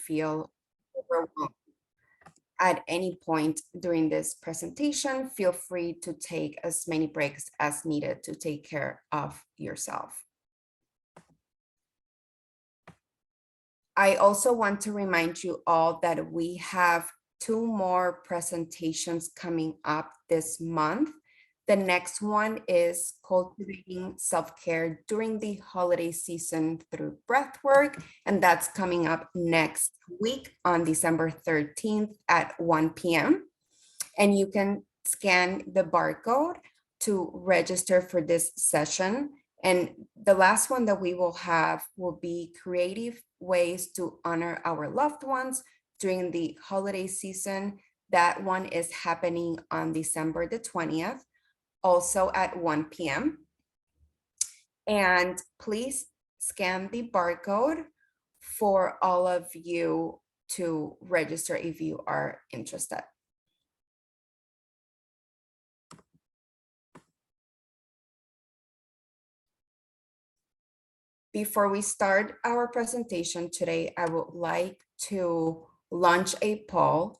feel overwhelmed at any point during this presentation, feel free to take as many breaks as needed to take care of yourself. I also want to remind you all that we have 2 more presentations coming up this month. The next one is cultivating self-care during the holiday season through breathwork, and that's coming up next week on December 13th at 1 p.m. And you can scan the barcode to register for this session. And the last one that we will have will be creative ways to honor our loved ones during the holiday season. That one is happening on December the 20th, also at 1 p.m. And please scan the barcode for all of you to register if you are interested. Before we start our presentation today, I would like to launch a poll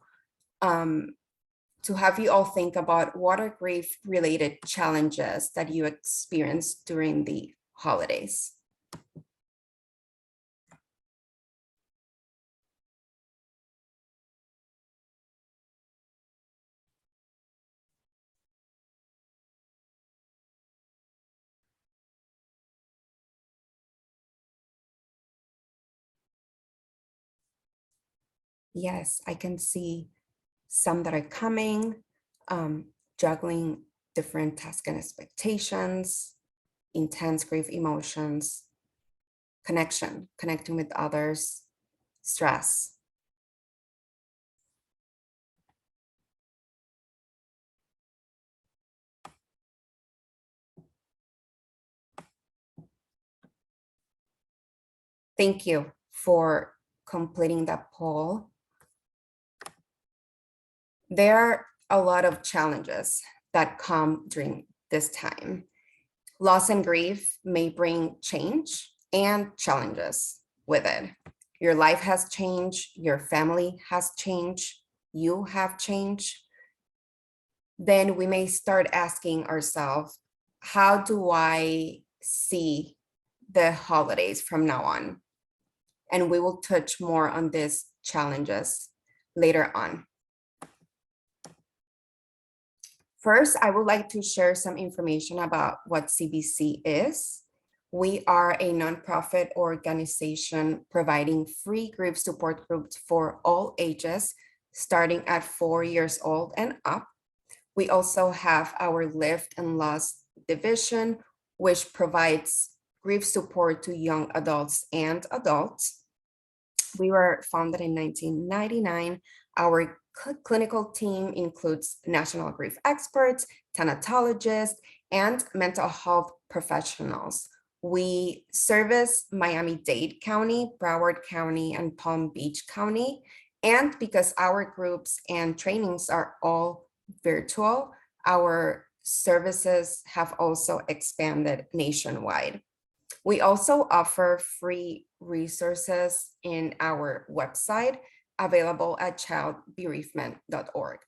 to have you all think about what are grief-related challenges that you experienced during the holidays. Yes, I can see some that are coming, juggling different tasks and expectations, intense grief emotions, connecting with others, stress. Thank you for completing that poll. There are a lot of challenges that come during this time. Loss and grief may bring change and challenges with it. Your life has changed, your family has changed, you have changed. Then we may start asking ourselves, how do I see the holidays from now on? And we will touch more on these challenges later on. First, I would like to share some information about what CBC is. We are a nonprofit organization providing free grief support groups for all ages, starting at 4 years old and up. We also have our Lift and Loss division, which provides grief support to young adults and adults. We were founded in 1999. Our clinical team includes national grief experts, thanatologists, and mental health professionals. We service Miami-Dade County, Broward County, and Palm Beach County. And because our groups and trainings are all virtual, our services have also expanded nationwide. We also offer free resources in our website, available at childbereavement.org.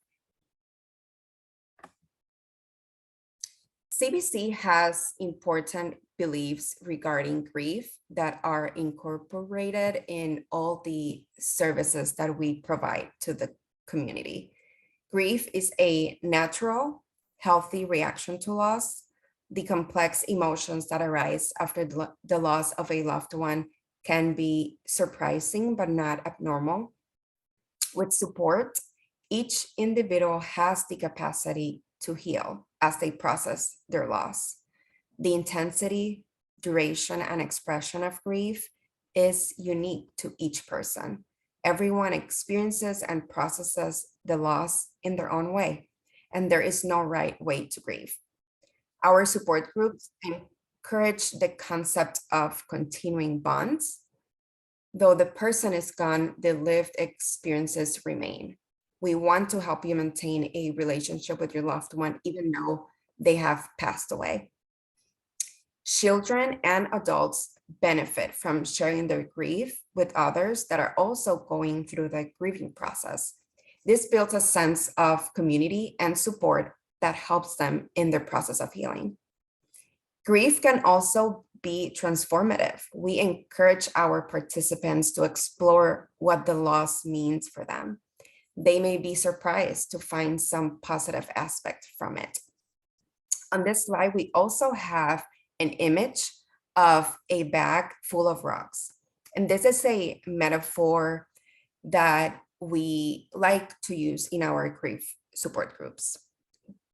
CBC has important beliefs regarding grief that are incorporated in all the services that we provide to the community. Grief is a natural, healthy reaction to loss. The complex emotions that arise after the loss of a loved one can be surprising but not abnormal. With support, each individual has the capacity to heal as they process their loss. The intensity, duration, and expression of grief is unique to each person. Everyone experiences and processes the loss in their own way, and there is no right way to grieve. Our support groups encourage the concept of continuing bonds. Though the person is gone, the lived experiences remain. We want to help you maintain a relationship with your loved one, even though they have passed away. Children and adults benefit from sharing their grief with others that are also going through the grieving process. This builds a sense of community and support that helps them in their process of healing. Grief can also be transformative. We encourage our participants to explore what the loss means for them. They may be surprised to find some positive aspect from it. On this slide, we also have an image of a bag full of rocks. And this is a metaphor that we like to use in our grief support groups.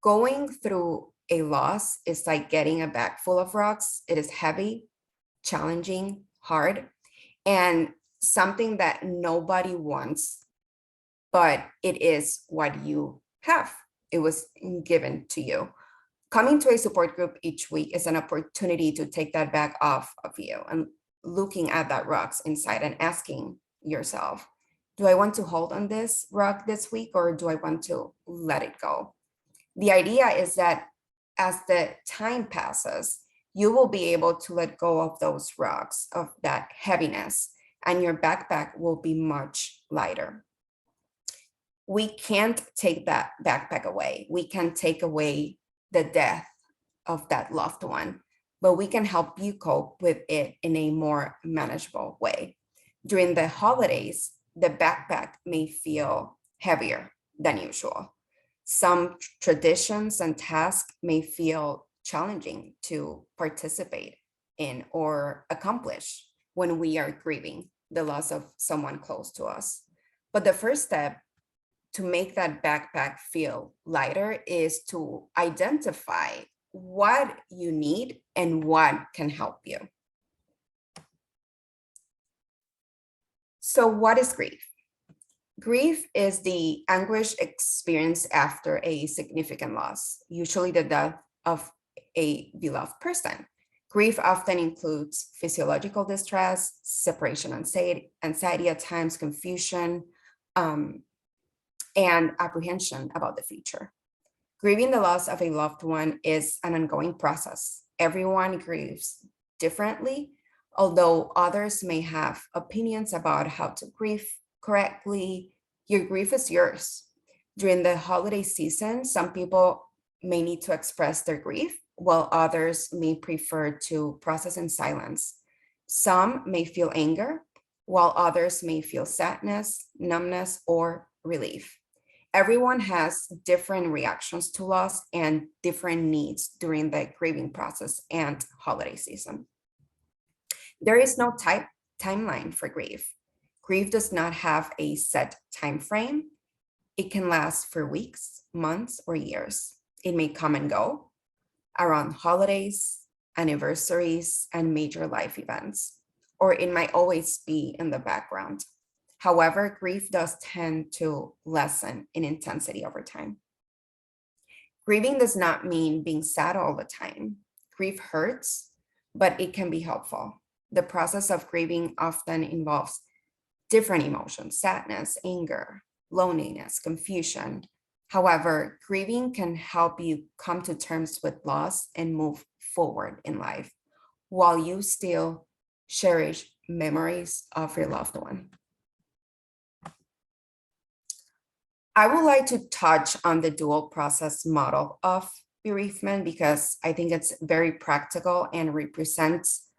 Going through a loss is like getting a bag full of rocks. It is heavy, challenging, hard, and something that nobody wants, but it is what you have. It was given to you. Coming to a support group each week is an opportunity to take that bag off of you and looking at that rocks inside and asking yourself, do I want to hold on this rock this week or do I want to let it go? The idea is that as the time passes, you will be able to let go of those rocks, of that heaviness, and your backpack will be much lighter. We can't take that backpack away. We can take away the death of that loved one, but we can help you cope with it in a more manageable way. During the holidays, the backpack may feel heavier than usual. Some traditions and tasks may feel challenging to participate in or accomplish when we are grieving the loss of someone close to us. But the first step to make that backpack feel lighter is to identify what you need and what can help you. So what is grief? Grief is the anguish experienced after a significant loss, usually the death of a beloved person. Grief often includes physiological distress, separation anxiety at times, confusion, and apprehension about the future. Grieving the loss of a loved one is an ongoing process. Everyone grieves differently, although others may have opinions about how to grieve correctly. Your grief is yours. During the holiday season, some people may need to express their grief, while others may prefer to process in silence. Some may feel anger, while others may feel sadness, numbness, or relief. Everyone has different reactions to loss and different needs during the grieving process and holiday season. There is no timeline for grief. Grief does not have a set time frame. It can last for weeks, months, or years. It may come and go around holidays, anniversaries, and major life events, or it might always be in the background. However, grief does tend to lessen in intensity over time. Grieving does not mean being sad all the time. Grief hurts, but it can be helpful. The process of grieving often involves different emotions: sadness, anger, loneliness, confusion. However, grieving can help you come to terms with loss and move forward in life while you still cherish memories of your loved one. I would like to touch on the dual process model of bereavement because I think it's very practical and represents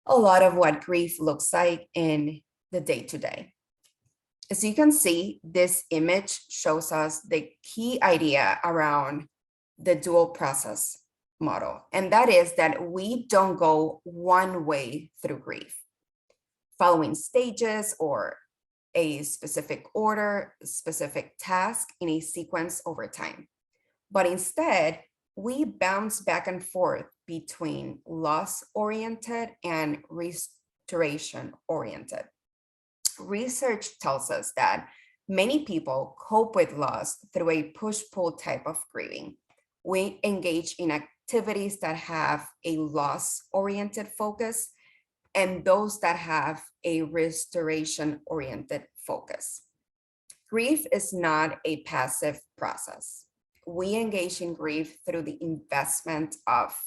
a lot of what grief looks like in the day-to-day. As you can see, this image shows us the key idea around the dual process model, and that is that we don't go one way through grief, following stages or a specific order, specific task in a sequence over time. But instead, we bounce back and forth between loss-oriented and restoration-oriented. Research tells us that many people cope with loss through a push-pull type of grieving. We engage in activities that have a loss-oriented focus and those that have a restoration-oriented focus. Grief is not a passive process. We engage in grief through the investment of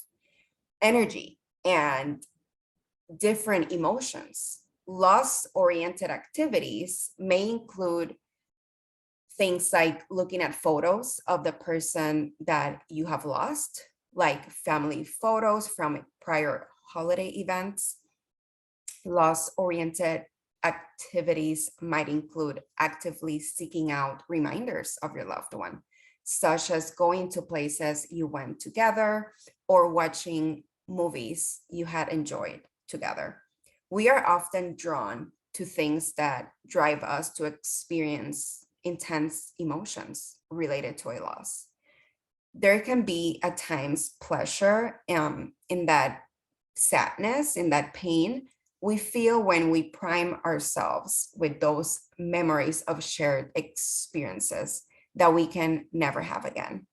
energy and different emotions. Loss-oriented activities may include things like looking at photos of the person that you have lost, like family photos from prior holiday events. Loss-oriented activities might include actively seeking out reminders of your loved one, such as going to places you went together or watching movies you had enjoyed together. We are often drawn to things that drive us to experience intense emotions related to a loss. There can be at times pleasure in that sadness, in that pain we feel when we prime ourselves with those memories of shared experiences that we can never have again.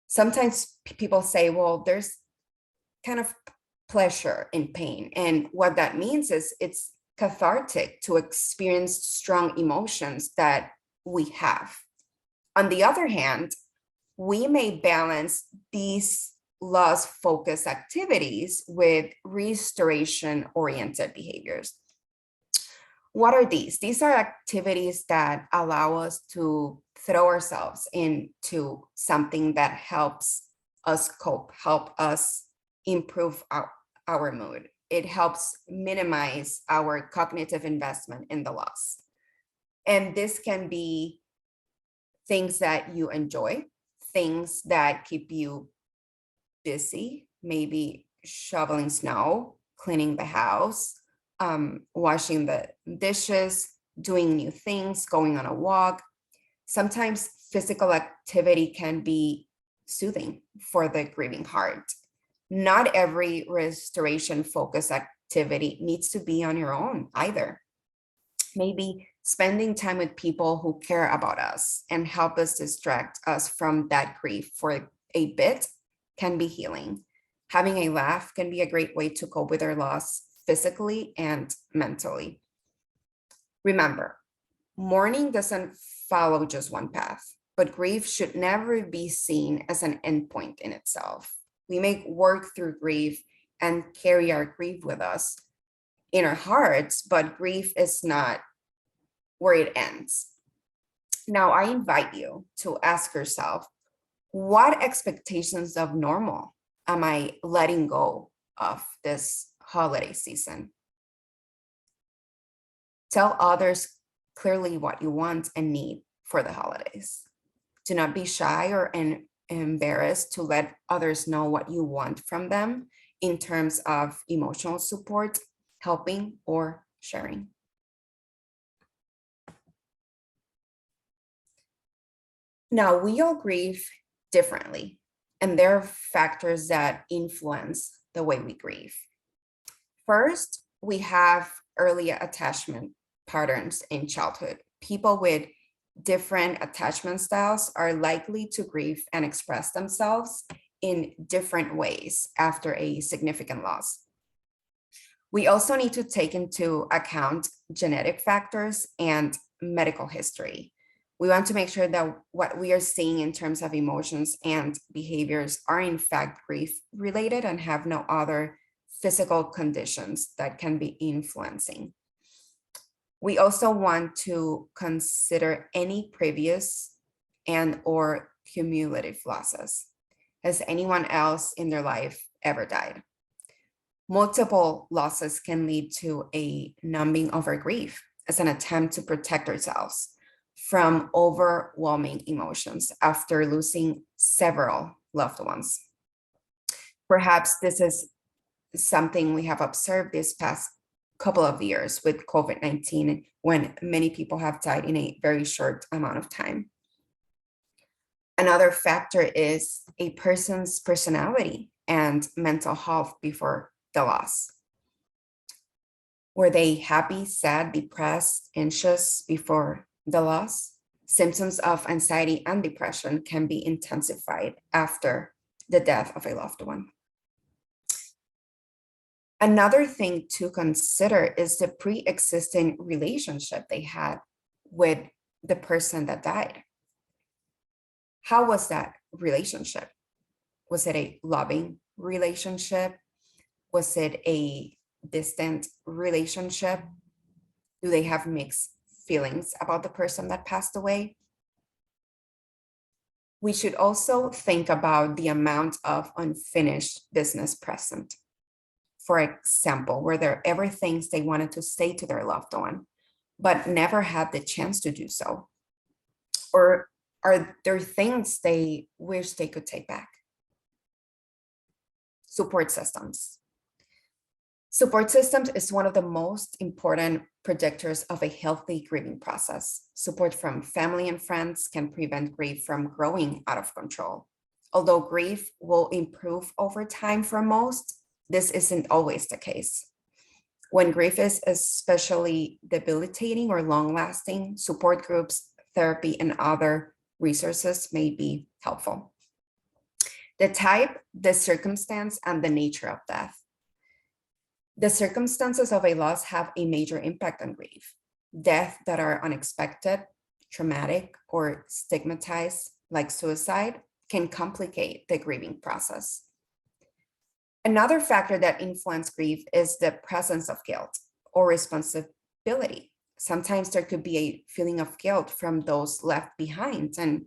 Sometimes people say, well, there's kind of pleasure in pain. And what that means is it's cathartic to experience strong emotions that we have. On the other hand, we may balance these loss focused activities with restoration oriented behaviors. What are these? These are activities that allow us to throw ourselves into something that helps us cope, help us improve our mood. It helps minimize our cognitive investment in the loss. And this can be things that you enjoy, things that keep you busy, maybe shoveling snow, cleaning the house, washing the dishes, doing new things, going on a walk. Sometimes physical activity can be soothing for the grieving heart. Not every restoration focused activity needs to be on your own either. Maybe spending time with people who care about us and help us distract us from that grief for a bit can be healing. Having a laugh can be a great way to cope with our loss physically and mentally. Remember, mourning doesn't follow just one path, but grief should never be seen as an endpoint in itself. We may work through grief and carry our grief with us in our hearts, but grief is not where it ends. Now, I invite you to ask yourself, what expectations of normal am I letting go of this holiday season? Tell others clearly what you want and need for the holidays. Do not be shy or embarrassed to let others know what you want from them in terms of emotional support, helping, or sharing. Now, we all grieve differently, and there are factors that influence the way we grieve. First, we have early attachment patterns in childhood. People with different attachment styles are likely to grieve and express themselves in different ways after a significant loss. We also need to take into account genetic factors and medical history. We want to make sure that what we are seeing in terms of emotions and behaviors are in fact grief related and have no other physical conditions that can be influencing. We also want to consider any previous and or cumulative losses. Has anyone else in their life ever died? Multiple losses can lead to a numbing of our grief as an attempt to protect ourselves from overwhelming emotions after losing several loved ones. Perhaps this is something we have observed this past couple of years with COVID-19, when many people have died in a very short amount of time. Another factor is a person's personality and mental health before the loss. Were they happy, sad, depressed, anxious before the loss? Symptoms of anxiety and depression can be intensified after the death of a loved one. Another thing to consider is the pre-existing relationship they had with the person that died. How was that relationship? Was it a loving relationship? Was it a distant relationship? Do they have mixed feelings about the person that passed away? We should also think about the amount of unfinished business present. For example, were there ever things they wanted to say to their loved one, but never had the chance to do so? Or are there things they wish they could take back? Support systems. Support systems is one of the most important predictors of a healthy grieving process. Support from family and friends can prevent grief from growing out of control. Although grief will improve over time for most, this isn't always the case. When grief is especially debilitating or long-lasting, support groups, therapy, and other resources may be helpful. The type, the circumstance, and the nature of death. The circumstances of a loss have a major impact on grief. Death that are unexpected, traumatic, or stigmatized, like suicide, can complicate the grieving process. Another factor that influences grief is the presence of guilt or responsibility. Sometimes there could be a feeling of guilt from those left behind, and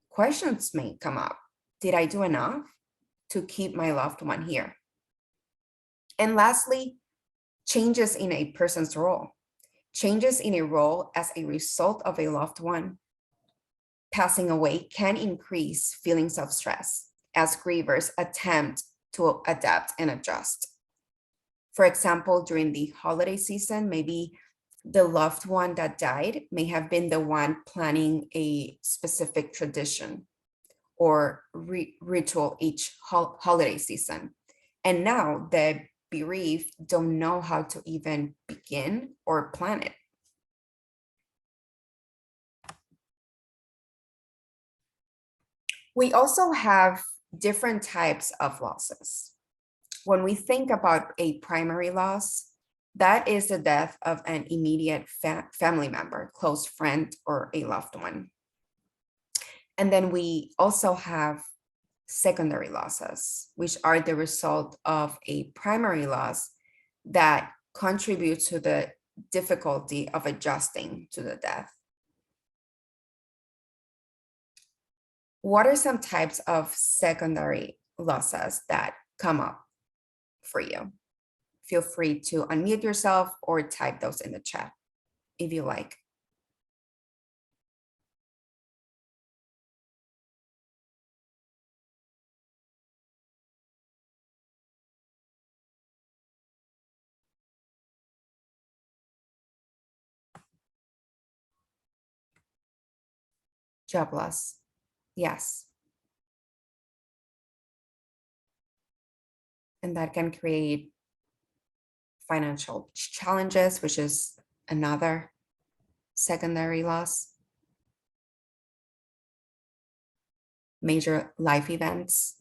questions may come up. Did I do enough to keep my loved one here? And lastly, changes in a person's role. Changes in a role as a result of a loved one passing away can increase feelings of stress as grievers attempt to adapt and adjust. For example, during the holiday season, maybe the loved one that died may have been the one planning a specific tradition or ritual each holiday season. And now the bereaved don't know how to even begin or plan it. We also have different types of losses. When we think about a primary loss, that is the death of an immediate family member, close friend, or a loved one. And then we also have secondary losses, which are the result of a primary loss that contribute to the difficulty of adjusting to the death. What are some types of secondary losses that come up for you? Feel free to unmute yourself or type those in the chat if you like. Job loss. Yes. And that can create financial challenges, which is another secondary loss. Major life events,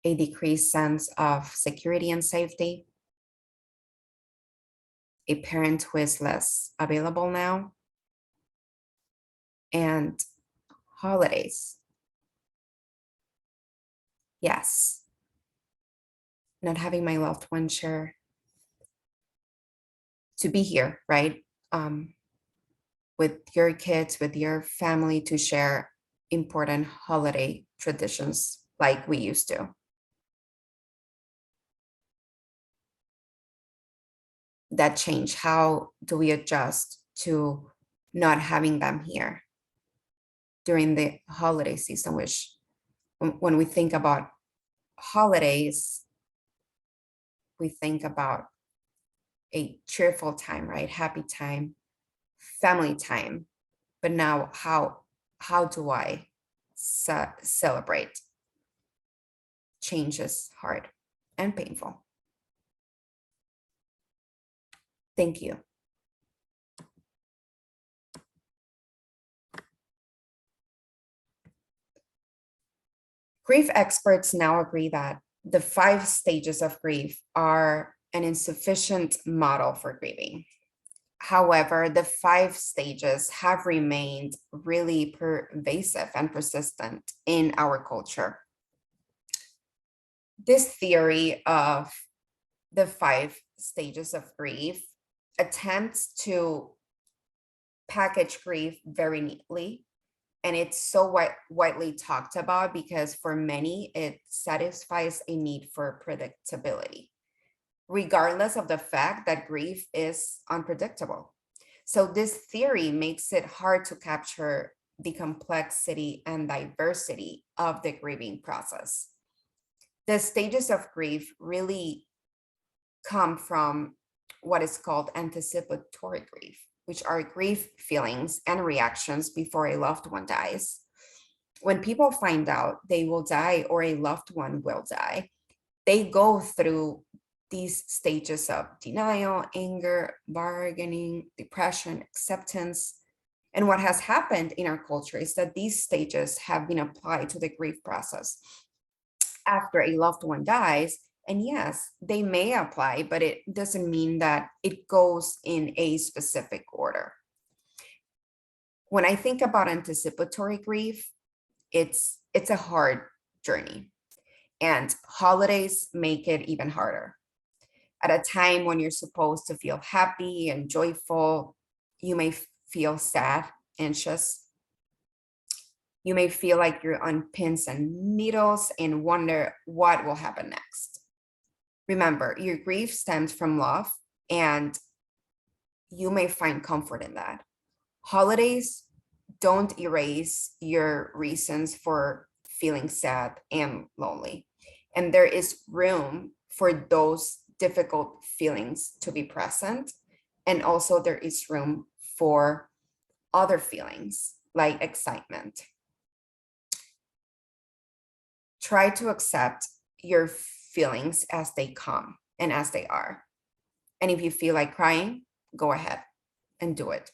a decreased sense of security and safety, a parent who is less available now, and holidays. Yes, not having my loved one share to be here, right? With your kids, with your family, to share important holiday traditions like we used to. That change, how do we adjust to not having them here during the holiday season, which when we think about holidays, we think about a cheerful time, right? Happy time, family time. But now how do I celebrate? Change is hard and painful. Thank you. Grief experts now agree that the 5 stages of grief are an insufficient model for grieving. However, the 5 stages have remained really pervasive and persistent in our culture. This theory of the 5 stages of grief, attempts to package grief very neatly. And it's so widely talked about because for many, it satisfies a need for predictability, regardless of the fact that grief is unpredictable. So, this theory makes it hard to capture the complexity and diversity of the grieving process. The stages of grief really come from what is called anticipatory grief, which are grief feelings and reactions before a loved one dies. When people find out they will die or a loved one will die, they go through these stages of denial, anger, bargaining, depression, acceptance. And what has happened in our culture is that these stages have been applied to the grief process after a loved one dies. And yes, they may apply, but it doesn't mean that it goes in a specific order. When I think about anticipatory grief, it's a hard journey, and holidays make it even harder. At a time when you're supposed to feel happy and joyful, you may feel sad, anxious. You may feel like you're on pins and needles and wonder what will happen next. Remember, your grief stems from love, and you may find comfort in that. Holidays don't erase your reasons for feeling sad and lonely. And there is room for those difficult feelings to be present. And also, there is room for other feelings like excitement. Try to accept your feelings as they come and as they are. And if you feel like crying, go ahead and do it.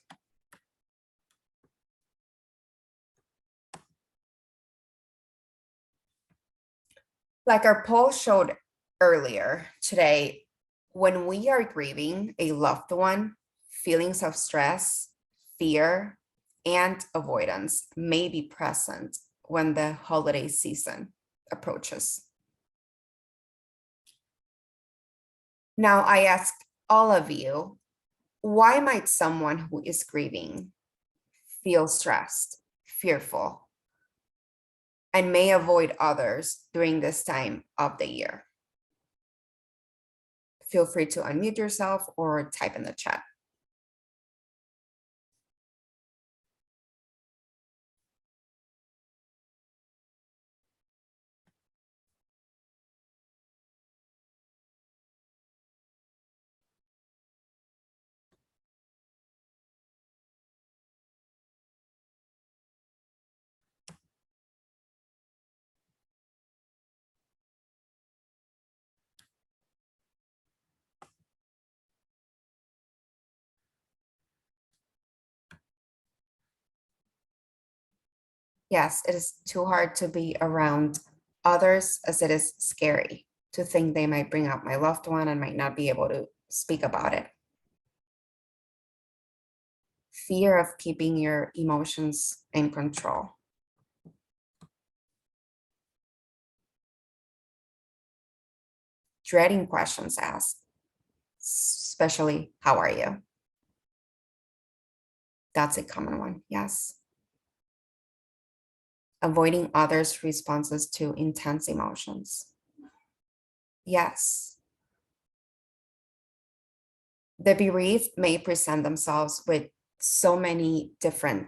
Like our poll showed earlier today, when we are grieving a loved one, feelings of stress, fear, and avoidance may be present when the holiday season approaches. Now, I ask all of you, why might someone who is grieving feel stressed, fearful, and may avoid others during this time of the year? Feel free to unmute yourself or type in the chat. Yes, it is too hard to be around others, as it is scary to think they might bring up my loved one and might not be able to speak about it. Fear of keeping your emotions in control. Dreading questions asked, especially, how are you? That's a common one, yes. Avoiding others' responses to intense emotions. Yes. The bereaved may present themselves with so many different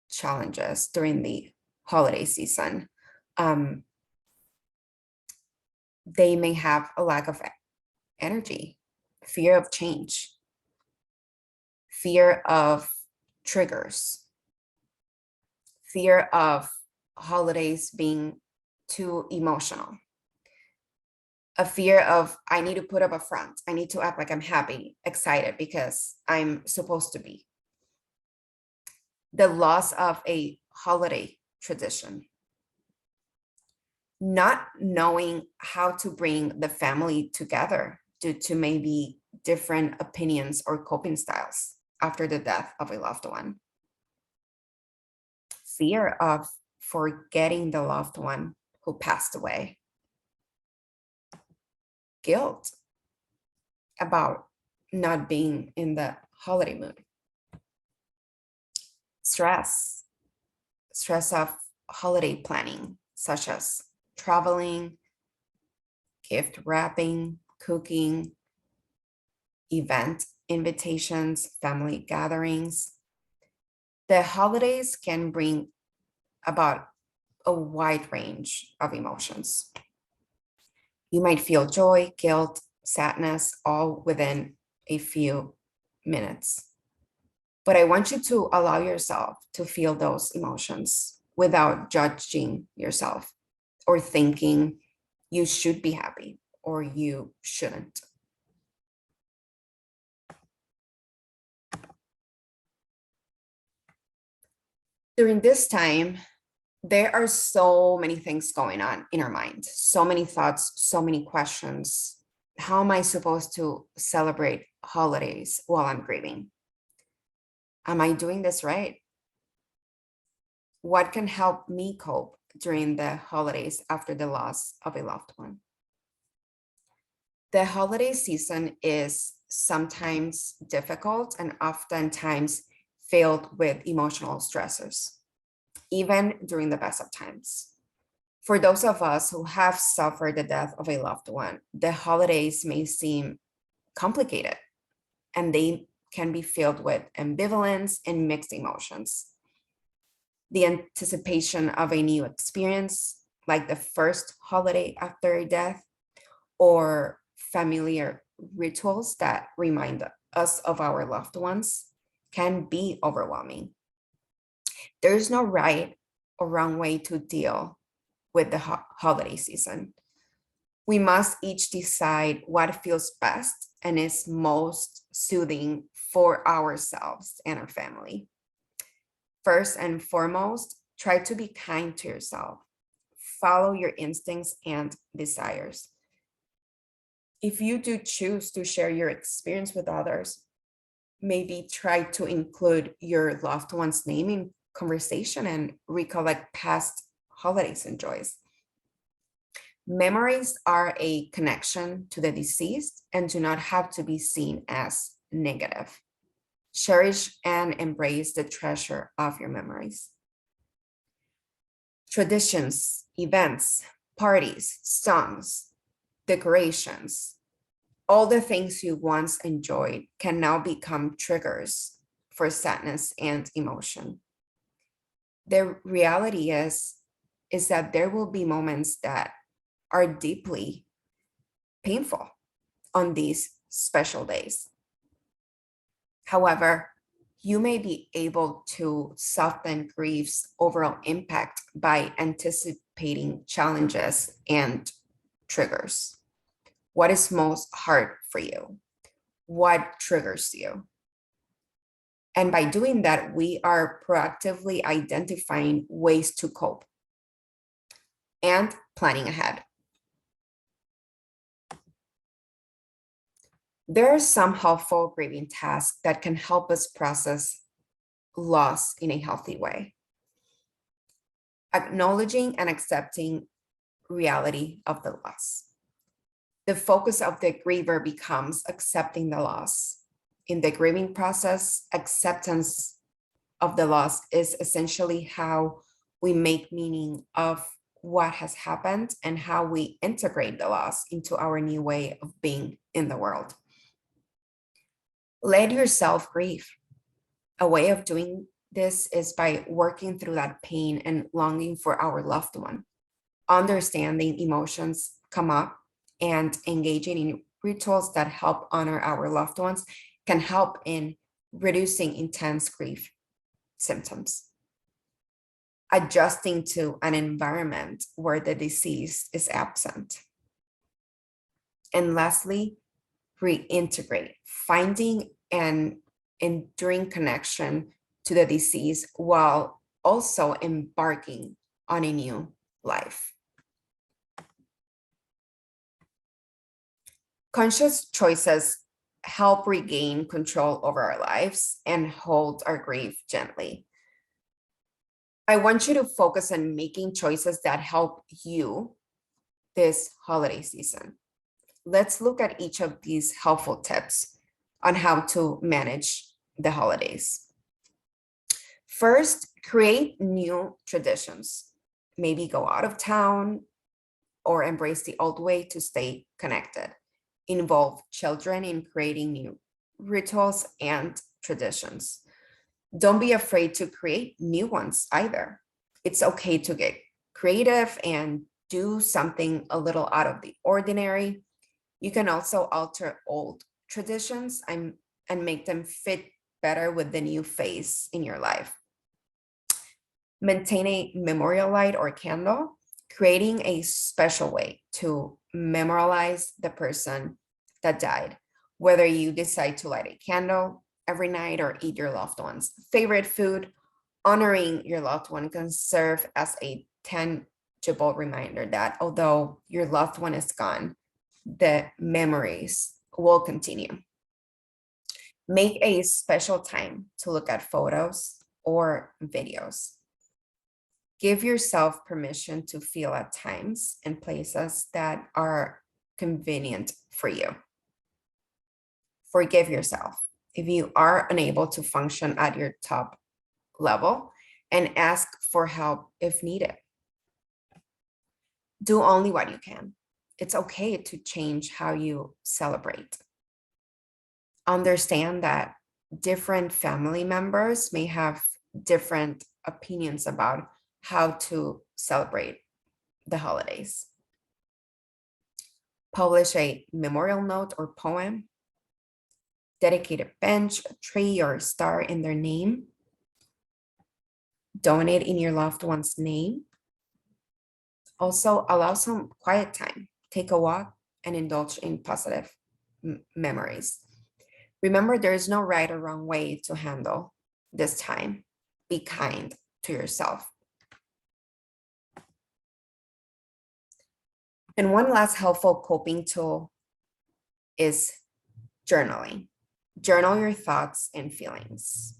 challenges during the holiday season. They may have a lack of energy, fear of change, fear of triggers, fear of holidays being too emotional, a fear of, I need to put up a front, I need to act like I'm happy, excited because I'm supposed to be. The loss of a holiday tradition, not knowing how to bring the family together due to maybe different opinions or coping styles after the death of a loved one. Fear of forgetting the loved one who passed away. Guilt, about not being in the holiday mood. Stress of holiday planning, such as traveling, gift wrapping, cooking, event invitations, family gatherings. The holidays can bring about a wide range of emotions. You might feel joy, guilt, sadness, all within a few minutes. But I want you to allow yourself to feel those emotions without judging yourself or thinking you should be happy or you shouldn't. During this time, there are so many things going on in our mind, so many thoughts, so many questions. How am I supposed to celebrate holidays while I'm grieving? Am I doing this right? What can help me cope during the holidays after the loss of a loved one? The holiday season is sometimes difficult and oftentimes filled with emotional stressors, even during the best of times. For those of us who have suffered the death of a loved one, the holidays may seem complicated and they can be filled with ambivalence and mixed emotions. The anticipation of a new experience, like the first holiday after a death, or familiar rituals that remind us of our loved ones, can be overwhelming. There is no right or wrong way to deal with the holiday season. We must each decide what feels best and is most soothing for ourselves and our family. First and foremost, try to be kind to yourself. Follow your instincts and desires. If you do choose to share your experience with others, maybe try to include your loved one's name in conversation and recollect past holidays and joys. Memories are a connection to the deceased and do not have to be seen as negative. Cherish and embrace the treasure of your memories. Traditions, events, parties, songs, decorations, all the things you once enjoyed can now become triggers for sadness and emotion. The reality is that there will be moments that are deeply painful on these special days. However, you may be able to soften grief's overall impact by anticipating challenges and triggers. What is most hard for you? What triggers you? And by doing that, we are proactively identifying ways to cope and planning ahead. There are some helpful grieving tasks that can help us process loss in a healthy way. Acknowledging and accepting reality of the loss. The focus of the griever becomes accepting the loss. In the grieving process, acceptance of the loss is essentially how we make meaning of what has happened and how we integrate the loss into our new way of being in the world. Let yourself grieve. A way of doing this is by working through that pain and longing for our loved one. Understanding emotions come up and engaging in rituals that help honor our loved ones can help in reducing intense grief symptoms. Adjusting to an environment where the deceased is absent. And lastly, reintegrate, finding an enduring connection to the deceased while also embarking on a new life. Conscious choices help regain control over our lives and hold our grief gently. I want you to focus on making choices that help you this holiday season. Let's look at each of these helpful tips on how to manage the holidays. First, create new traditions. Maybe go out of town or embrace the old way to stay connected. Involve children in creating new rituals and traditions. Don't be afraid to create new ones either. It's okay to get creative and do something a little out of the ordinary. You can also alter old traditions and make them fit better with the new phase in your life. Maintain a memorial light or candle, creating a special way to memorialize the person that died, whether you decide to light a candle every night or eat your loved one's favorite food. Honoring your loved one can serve as a tangible reminder that although your loved one is gone, the memories will continue. Make a special time to look at photos or videos. Give yourself permission to feel at times and places that are convenient for you. Forgive yourself if you are unable to function at your top level and ask for help if needed. Do only what you can. It's okay to change how you celebrate. Understand that different family members may have different opinions about how to celebrate the holidays. Publish a memorial note or poem. Dedicate a bench, a tree, or a star in their name. Donate in your loved one's name. Also, allow some quiet time. Take a walk and indulge in positive memories. Remember, there is no right or wrong way to handle this time. Be kind to yourself. And one last helpful coping tool is journaling. Journal your thoughts and feelings.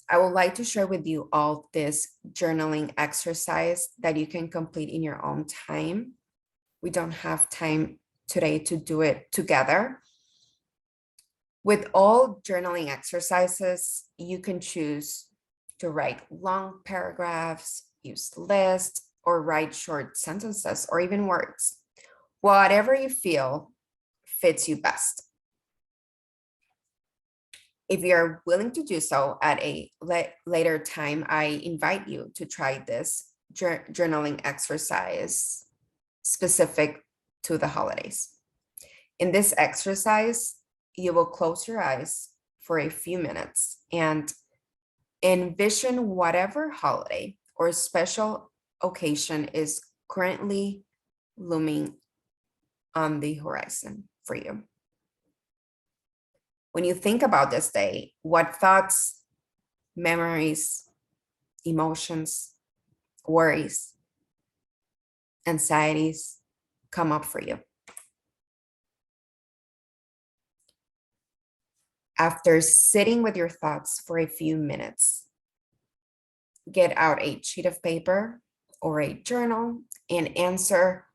I would like to share with you all this journaling exercise that you can complete in your own time. We don't have time today to do it together. With all journaling exercises, you can choose to write long paragraphs, use lists, or write short sentences or even words. Whatever you feel fits you best. If you're willing to do so at a later time, I invite you to try this journaling exercise specific to the holidays. In this exercise, you will close your eyes for a few minutes and envision whatever holiday or special occasion is currently looming on the horizon for you. When you think about this day, what thoughts, memories, emotions, worries, anxieties come up for you? After sitting with your thoughts for a few minutes, get out a sheet of paper or a journal and answer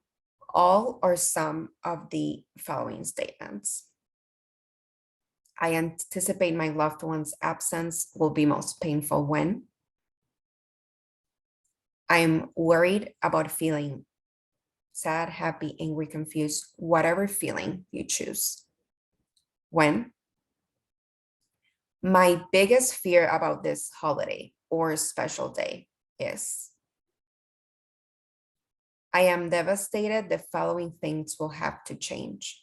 all or some of the following statements. I anticipate my loved one's absence will be most painful when I'm worried about feeling sad, happy, angry, confused, whatever feeling you choose. When my biggest fear about this holiday or special day is I am devastated the following things will have to change.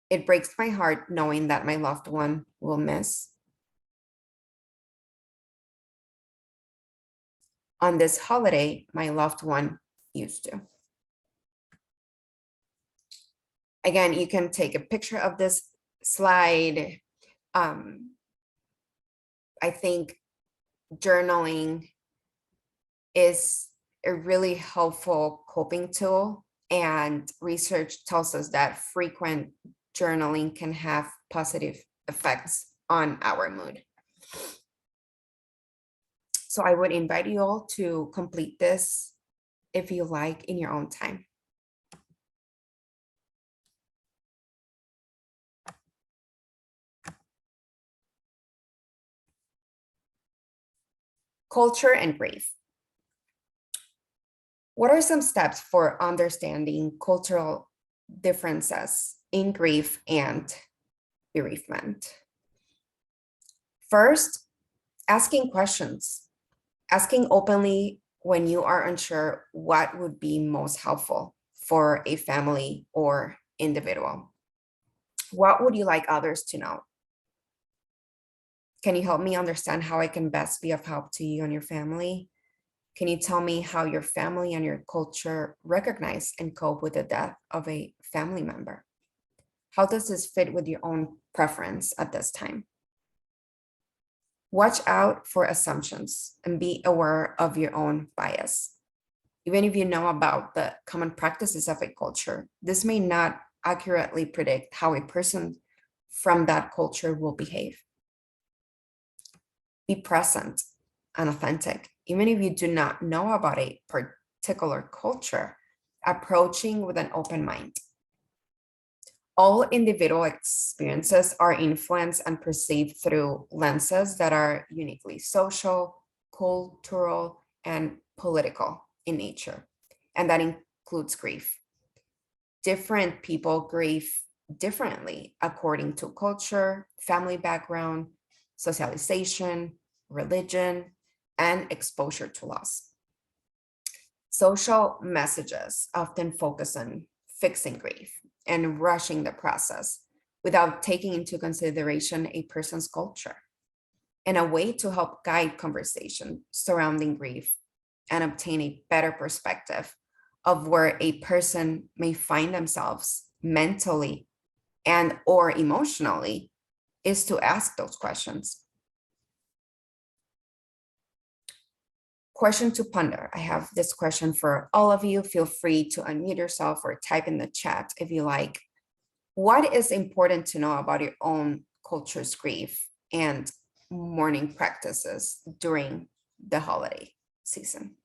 It breaks my heart knowing that my loved one will miss. On this holiday, my loved one used to. Again, you can take a picture of this slide. I think journaling is a really helpful coping tool, and research tells us that frequent journaling can have positive effects on our mood. So I would invite you all to complete this if you like in your own time. Culture and grief. What are some steps for understanding cultural differences in grief and bereavement? First, asking questions. Asking openly when you are unsure what would be most helpful for a family or individual. What would you like others to know? Can you help me understand how I can best be of help to you and your family? Can you tell me how your family and your culture recognize and cope with the death of a family member? How does this fit with your own preference at this time? Watch out for assumptions and be aware of your own bias. Even if you know about the common practices of a culture, this may not accurately predict how a person from that culture will behave. Be present and authentic. Even if you do not know about a particular culture, approaching with an open mind. All individual experiences are influenced and perceived through lenses that are uniquely social, cultural, and political in nature. And that includes grief. Different people grieve differently according to culture, family background, socialization, religion, and exposure to loss. Social messages often focus on fixing grief and rushing the process without taking into consideration a person's culture. And a way to help guide conversation surrounding grief and obtain a better perspective of where a person may find themselves mentally and or emotionally is to ask those questions. Question to ponder. I have this question for all of you. Feel free to unmute yourself or type in the chat if you like. What is important to know about your own culture's grief and mourning practices during the holiday season?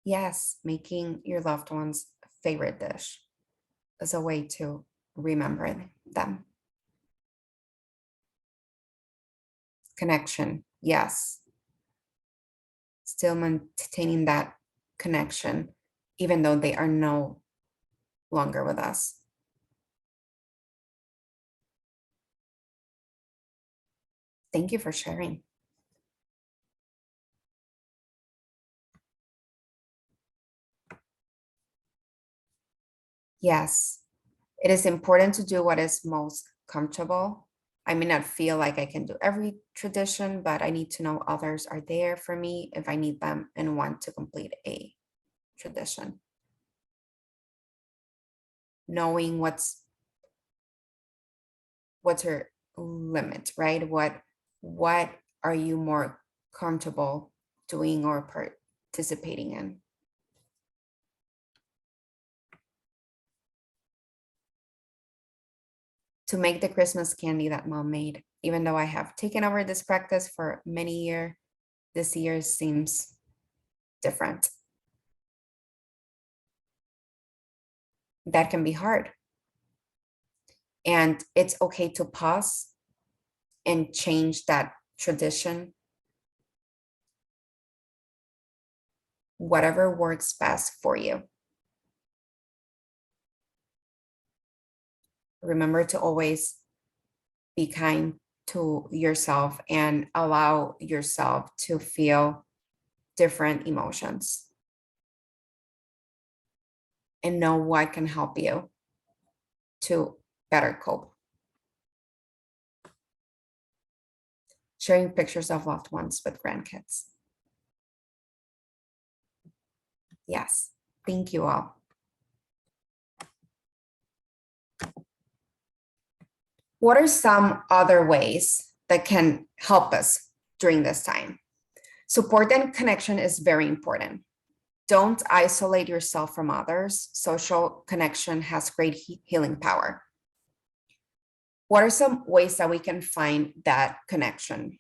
Yes, making your loved one's favorite dish is a way to remember them. Connection, yes. Still maintaining that connection, even though they are no longer with us. Thank you for sharing. Yes, it is important to do what is most comfortable. I may not feel like I can do every tradition, but I need to know others are there for me if I need them and want to complete a tradition. Knowing what's her limit, right? What are you more comfortable doing or participating in? To make the Christmas candy that mom made. Even though I have taken over this practice for many years, this year seems different. That can be hard. And it's okay to pause and change that tradition. Whatever works best for you. Remember to always be kind to yourself and allow yourself to feel different emotions and know what can help you to better cope. Sharing pictures of loved ones with grandkids. Yes, thank you all. What are some other ways that can help us during this time? Support and connection is very important. Don't isolate yourself from others. Social connection has great healing power. What are some ways that we can find that connection?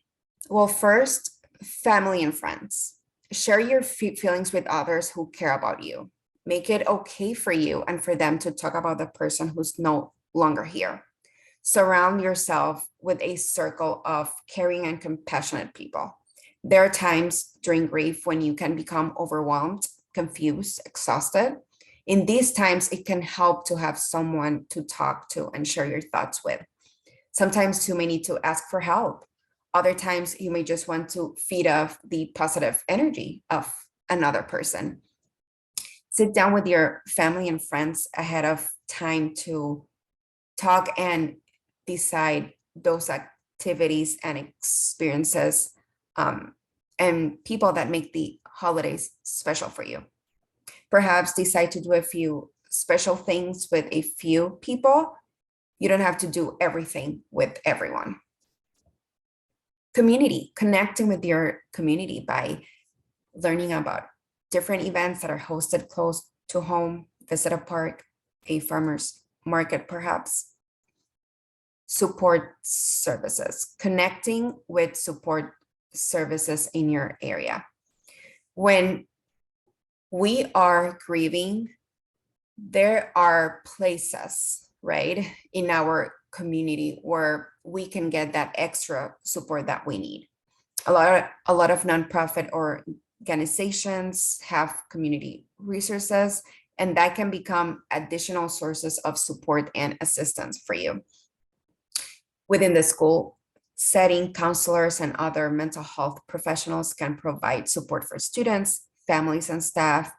Well, first, family and friends. Share your feelings with others who care about you. Make it okay for you and for them to talk about the person who's no longer here. Surround yourself with a circle of caring and compassionate people. There are times during grief when you can become overwhelmed, confused, exhausted. In these times, it can help to have someone to talk to and share your thoughts with. Sometimes you may need to ask for help. Other times you may just want to feed off the positive energy of another person. Sit down with your family and friends ahead of time to talk and decide those activities and experiences and people that make the holidays special for you. Perhaps decide to do a few special things with a few people. You don't have to do everything with everyone. Community, connecting with your community by learning about different events that are hosted close to home, visit a park, a farmer's market, perhaps. Support services, connecting with support services in your area. When we are grieving, there are places, right, in our community where we can get that extra support that we need. A lot of nonprofit organizations have community resources, and that can become additional sources of support and assistance for you. Within the school setting, counselors and other mental health professionals can provide support for students, families, and staff.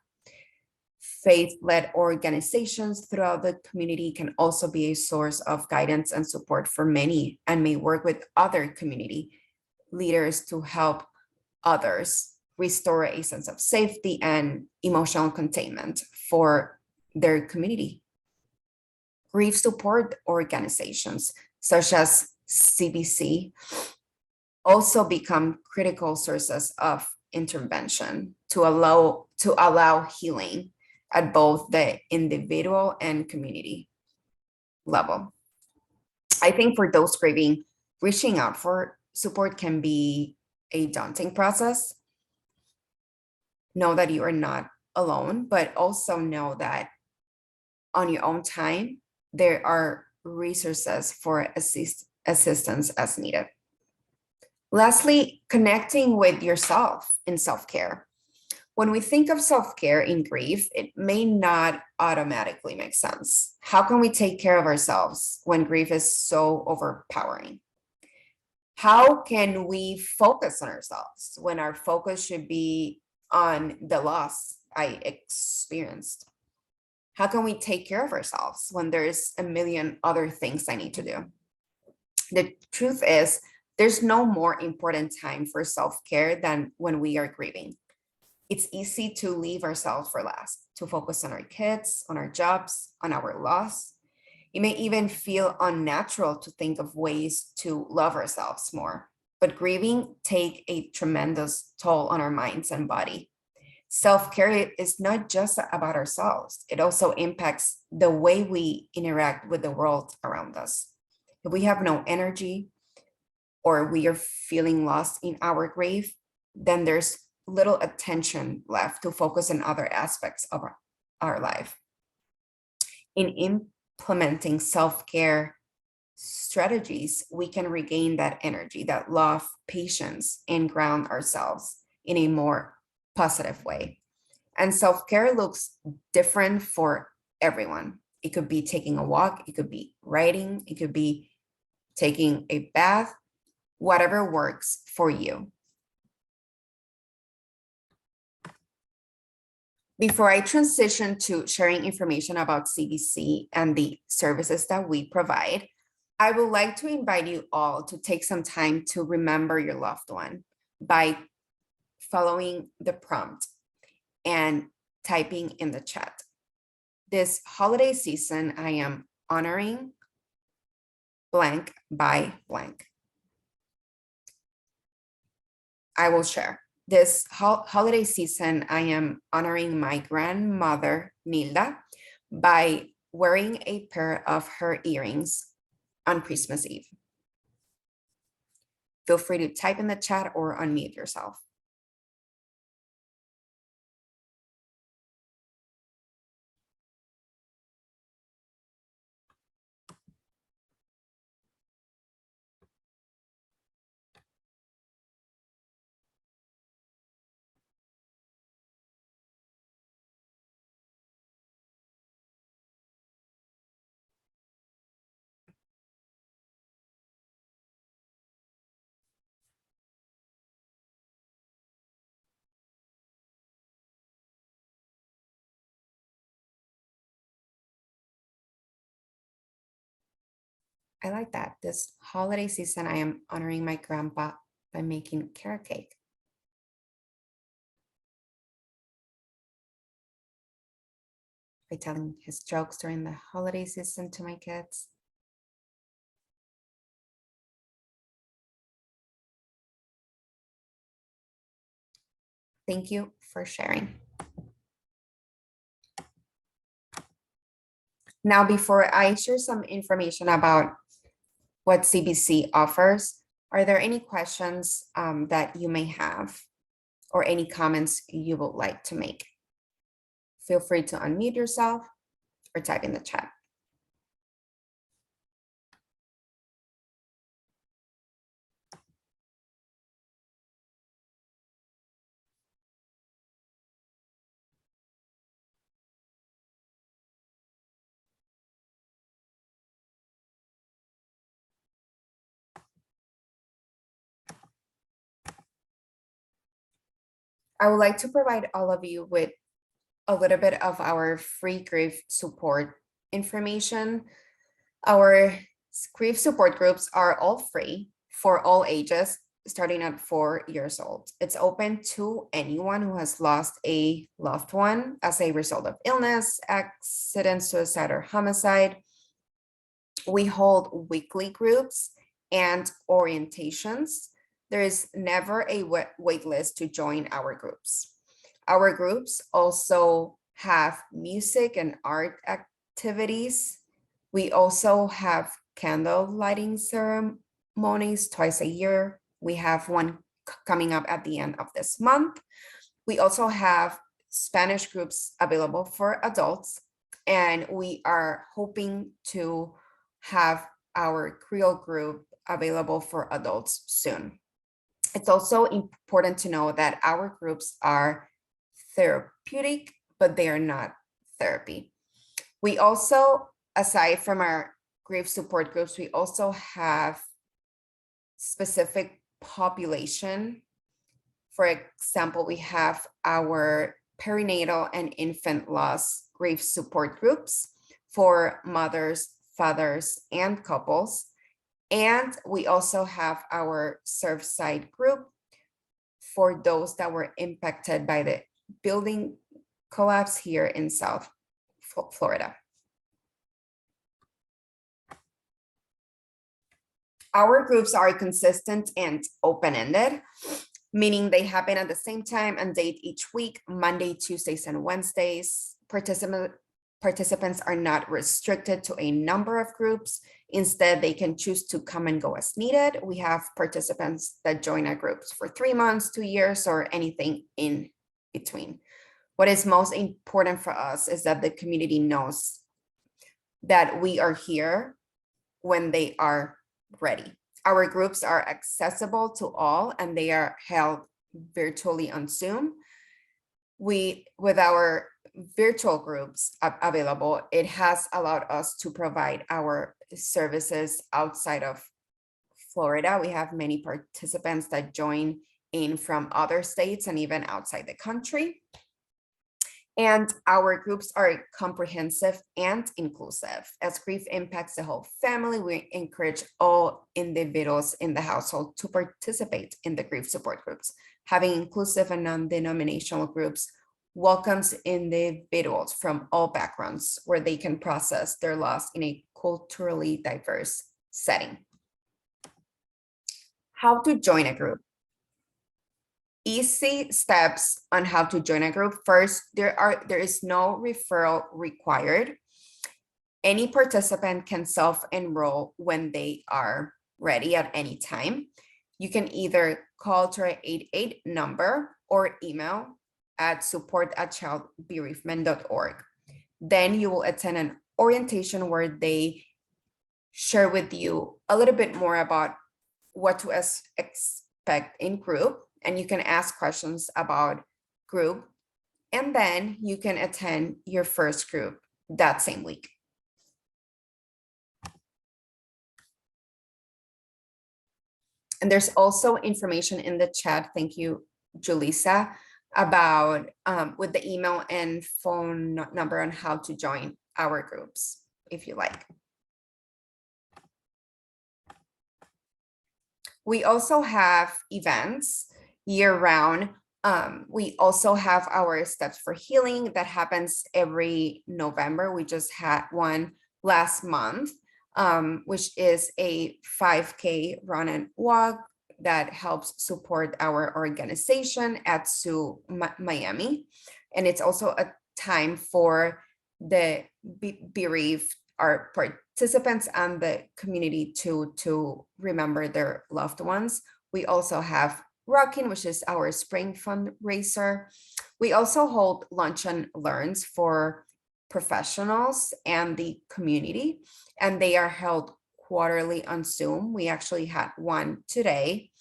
Faith-led organizations throughout the community can also be a source of guidance and support for many, and may work with other community leaders to help others restore a sense of safety and emotional containment for their community. Grief support organizations such as CBC also become critical sources of intervention to allow healing at both the individual and community level. I think for those grieving, reaching out for support can be a daunting process. Know that you are not alone, but also know that on your own time, there are resources for assistance as needed. Lastly, connecting with yourself in self-care. When we think of self-care in grief, it may not automatically make sense. How can we take care of ourselves when grief is so overpowering? How can we focus on ourselves when our focus should be on the loss I experienced? How can we take care of ourselves when there's a million other things I need to do? The truth is, there's no more important time for self-care than when we are grieving. It's easy to leave ourselves for last, to focus on our kids, on our jobs, on our loss. It may even feel unnatural to think of ways to love ourselves more, but grieving takes a tremendous toll on our minds and body. Self-care is not just about ourselves. It also impacts the way we interact with the world around us. If we have no energy or we are feeling lost in our grief, then there's little attention left to focus on other aspects of our life. In implementing self-care strategies, we can regain that energy, that love, patience, and ground ourselves in a more positive way. And self-care looks different for everyone. It could be taking a walk, it could be writing, it could be taking a bath, whatever works for you. Before I transition to sharing information about CBC and the services that we provide, I would like to invite you all to take some time to remember your loved one by following the prompt and typing in the chat. This holiday season, I am honoring blank by blank. I will share. This holiday season, I am honoring my grandmother, Nilda, by wearing a pair of her earrings on Christmas Eve. Feel free to type in the chat or unmute yourself. I like that. This holiday season, I am honoring my grandpa by making carrot cake. By telling his jokes during the holiday season to my kids. Thank you for sharing. Now, before I share some information about what CBC offers, are there any questions that you may have or any comments you would like to make? Feel free to unmute yourself or type in the chat. I would like to provide all of you with a little bit of our free grief support information. Our grief support groups are all free for all ages, starting at 4 years old. It's open to anyone who has lost a loved one as a result of illness, accident, suicide, or homicide. We hold weekly groups and orientations. There is never a wait list to join our groups. Our groups also have music and art activities. We also have candle lighting ceremonies twice a year. We have one coming up at the end of this month. We also have Spanish groups available for adults, and we are hoping to have our Creole group available for adults soon. It's also important to know that our groups are therapeutic, but they are not therapy. We also, aside from our grief support groups, we also have specific population. For example, we have our perinatal and infant loss grief support groups for mothers, fathers, and couples. And we also have our Surfside group for those that were impacted by the building collapse here in South Florida. Our groups are consistent and open-ended, meaning they happen at the same time and date each week, Monday, Tuesdays, and Wednesdays. Participants are not restricted to a number of groups. Instead, they can choose to come and go as needed. We have participants that join our groups for 3 months, 2 years, or anything in between. What is most important for us is that the community knows that we are here when they are ready. Our groups are accessible to all, and they are held virtually on Zoom. With our virtual groups available, it has allowed us to provide our services outside of Florida. We have many participants that join in from other states and even outside the country. And our groups are comprehensive and inclusive. As grief impacts the whole family, we encourage all individuals in the household to participate in the grief support groups. Having inclusive and non-denominational groups welcomes individuals from all backgrounds where they can process their loss in a culturally diverse setting. How to join a group. Easy steps on how to join a group. First, there is no referral required. Any participant can self-enroll when they are ready at any time. You can either call to our 88 number or email at support@childbereavement.org. Then you will attend an orientation where they share with you a little bit more about what to expect in group, and you can ask questions about group, and then you can attend your first group that same week. And there's also information in the chat, thank you, Julissa, about with the email and phone number on how to join our groups, if you like. We also have events year-round. We also have our Steps for Healing that happens every November. We just had one last month, which is a 5K run and walk that helps support our organization at SU Miami. And it's also a time for the bereaved, our participants and the community to remember their loved ones. We also have Rockin', which is our spring fundraiser. We also hold lunch and learns for professionals and the community, and they are held quarterly on Zoom. We actually had one today.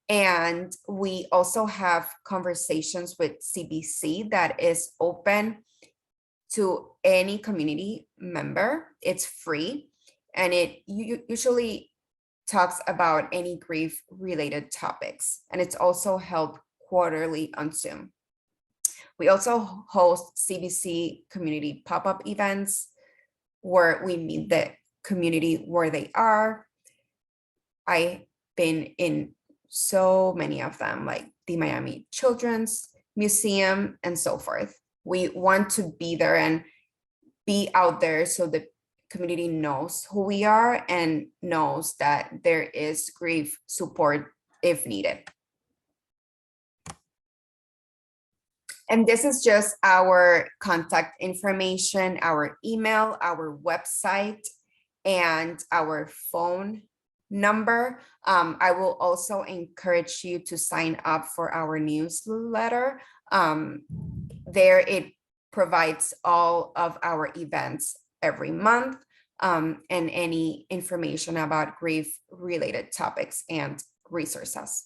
And we also have conversations with CBC that is open to any community member. It's free, and it usually talks about any grief related topics, and it's also held quarterly on Zoom. We also host CBC community pop-up events where we meet the community where they are. I've been in so many of them, like the Miami Children's Museum and so forth. We want to be there and be out there so the community knows who we are and knows that there is grief support if needed. And this is just our contact information, our email, our website, and our phone number. I will also encourage you to sign up for our newsletter. There it provides all of our events every month, and any information about grief related topics and resources.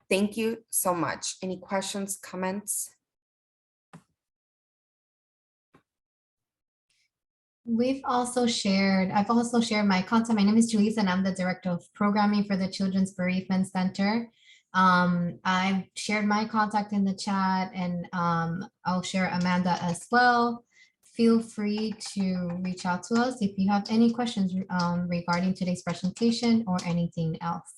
Thank you so much. Any questions, comments? I've also shared my contact. My name is Julissa, and I'm the Director of Programming for the Children's Bereavement Center. I've shared my contact in the chat, and I'll share Amanda as well. Feel free to reach out to us if you have any questions regarding today's presentation or anything else.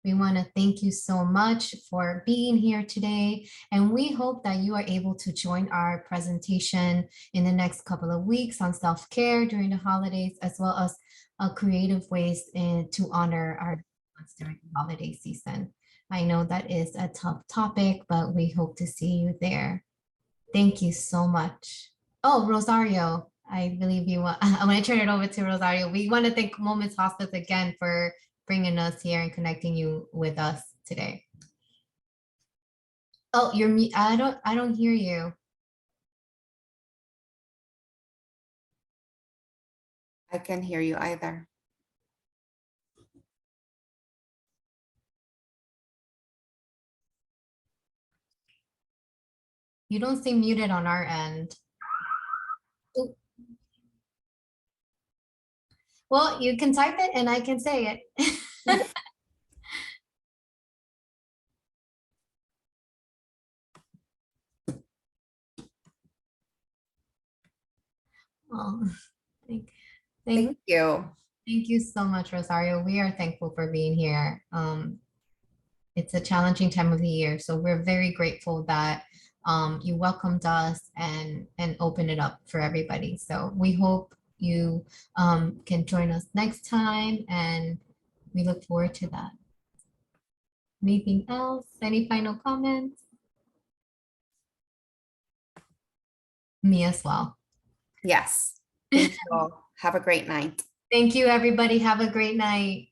We want to thank you so much for being here today, and we hope that you are able to join our presentation in the next couple of weeks on self-care during the holidays, as well as creative ways to honor our ones during the holiday season. I know that is a tough topic, but we hope to see you there. Thank you so much. Oh, Rosario, I believe you want, I'm going to turn it over to Rosario. We want to thank Moments Hospice again for bringing us here and connecting you with us today. Oh, you're me. I don't hear you. I can't hear you either. You don't seem muted on our end. Ooh. Well, you can type it and I can say it. Oh, thank you. Thank you so much, Rosario. We are thankful for being here. It's a challenging time of the year, so we're very grateful that you welcomed us and opened it up for everybody. So we hope you can join us next time, and we look forward to that. Anything else? Any final comments? Me as well. Yes. Thank you all. Have a great night. Thank you, everybody. Have a great night.